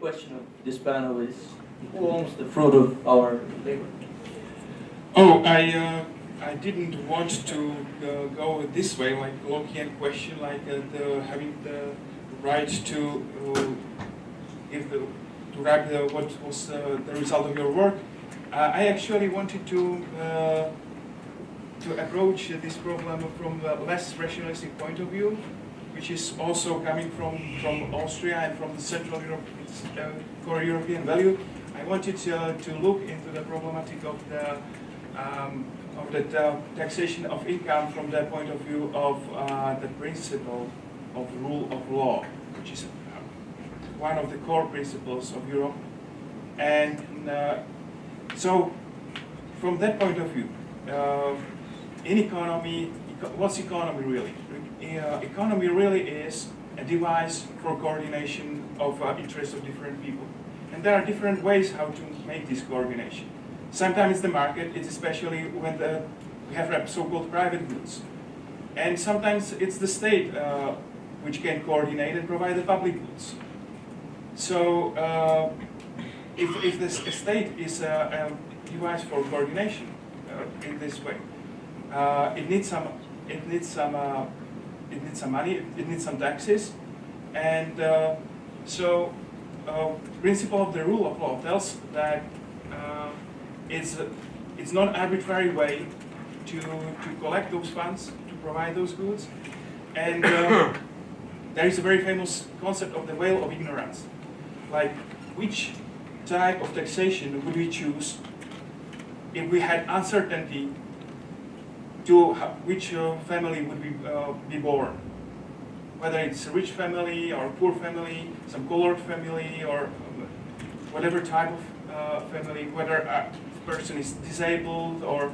question of this panel is, who owns the fruit of our labor? Oh, I didn't want to go this way, like Lockean question, like having the right to write what was the result of your work. I actually wanted to approach this problem from a less rationalistic point of view, which is also coming from Austria and from the Central Europe, core European value. I wanted to look into the problematic of the taxation of income from the point of view of the principle of rule of law, which is one of the core principles of Europe. And so, from that point of view, in economy, what's economy really? Economy really is a device for coordination of interests of different people. And there are different ways how to make this coordination. Sometimes the market, it's especially when we have so-called private goods. And sometimes it's the state which can coordinate and provide the public goods. So if the state is a device for coordination in this way, it needs some money, it needs some taxes, and so principle of the rule of law tells that it's not an arbitrary way to collect those funds, to provide those goods, and there is a very famous concept of the veil of ignorance, like which type of taxation would we choose if we had uncertainty to which family would be born, whether it's a rich family or a poor family, some colored family, or whatever type of family, whether a person is disabled or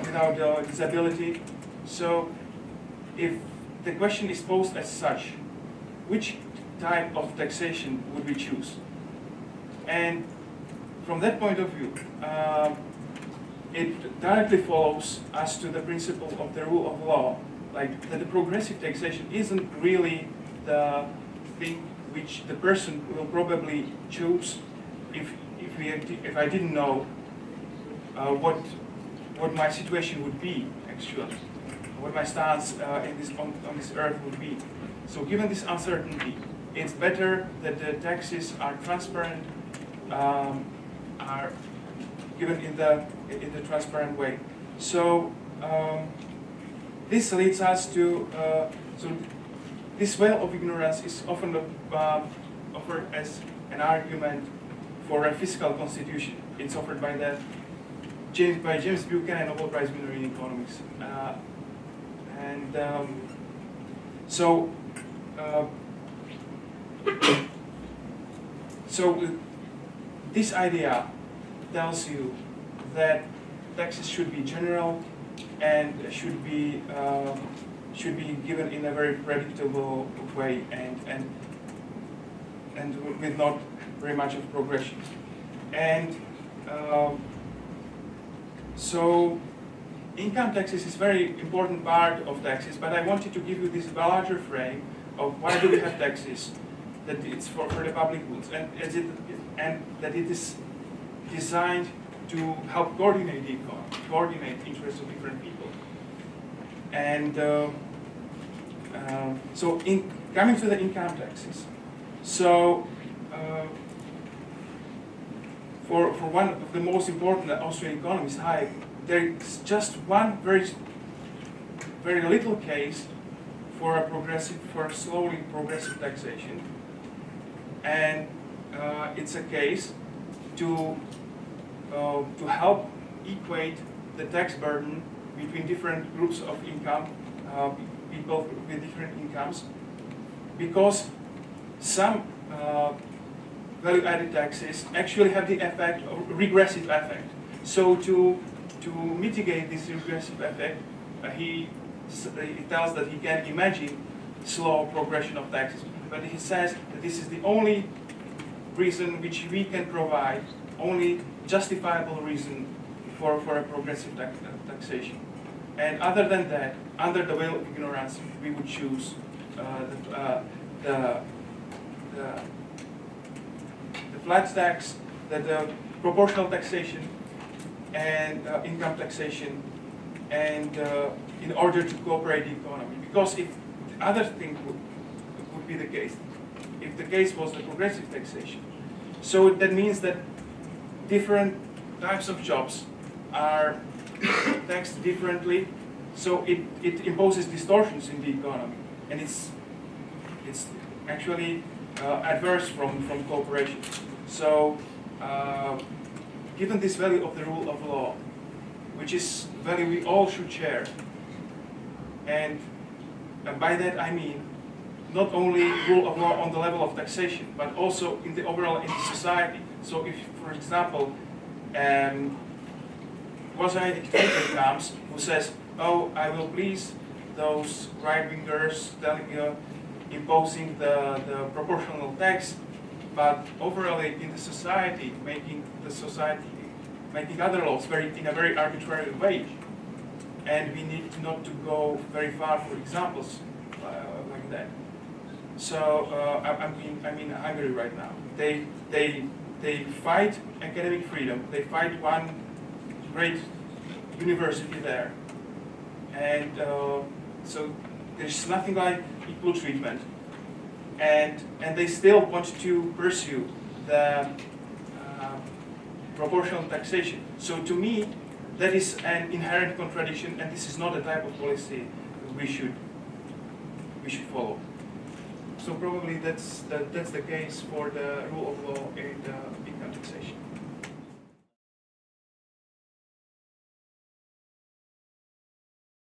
without a disability. So if the question is posed as such, which type of taxation would we choose? And from that point of view, it directly follows as to the principle of the rule of law, like that the progressive taxation isn't really the thing which the person will probably choose if I didn't know what my situation would be actually, what my stance on this earth would be. So given this uncertainty, it's better that the taxes are transparent, are given in the transparent way. So this leads us to so this veil of ignorance is often offered as an argument for a fiscal constitution. It's offered by James Buchanan, Nobel Prize winner in economics, so this idea tells you that taxes should be general and should be given in a very predictable way and with not very much of progression. And so income taxes is very important part of taxes, but I wanted to give you this larger frame of why do we have taxes, that it's for the public goods, and that it is designed to help coordinate the economy, coordinate interests of different people. And so coming to the income taxes, so for one of the most important Austrian economists, Hayek, there is just one very little case for a slowly progressive taxation, and it's a case to help equate the tax burden between different groups of income, people with different incomes, because some value-added taxes actually have the effect of regressive effect. So to mitigate this regressive effect, he tells that he can imagine slow progression of taxes, but he says that this is the only reason which we can provide, only justifiable reason for a progressive taxation. And other than that, under the veil of ignorance, we would choose flat tax, the proportional taxation, and income taxation, and in order to cooperate the economy. Because if the other thing would be the case, if the case was the progressive taxation, so that means that different types of jobs are taxed differently, so it imposes distortions in the economy, and it's actually adverse from cooperation. So given this value of the rule of law, which is value we all should share, and by that I mean not only rule of law on the level of taxation, but also in the overall in society. So if, for example, quasi-dictator comes who says, oh, I will please those right-wingers imposing the proportional tax, but overall in the society, making other laws in a very arbitrary way. And we need not to go very far for examples like that. So I'm in Hungary right now. They fight academic freedom. They fight one great university there, and so there's nothing like equal treatment, and they still want to pursue the proportional taxation. So to me, that is an inherent contradiction, and this is not the type of policy we should follow. So probably that's the case for the rule of law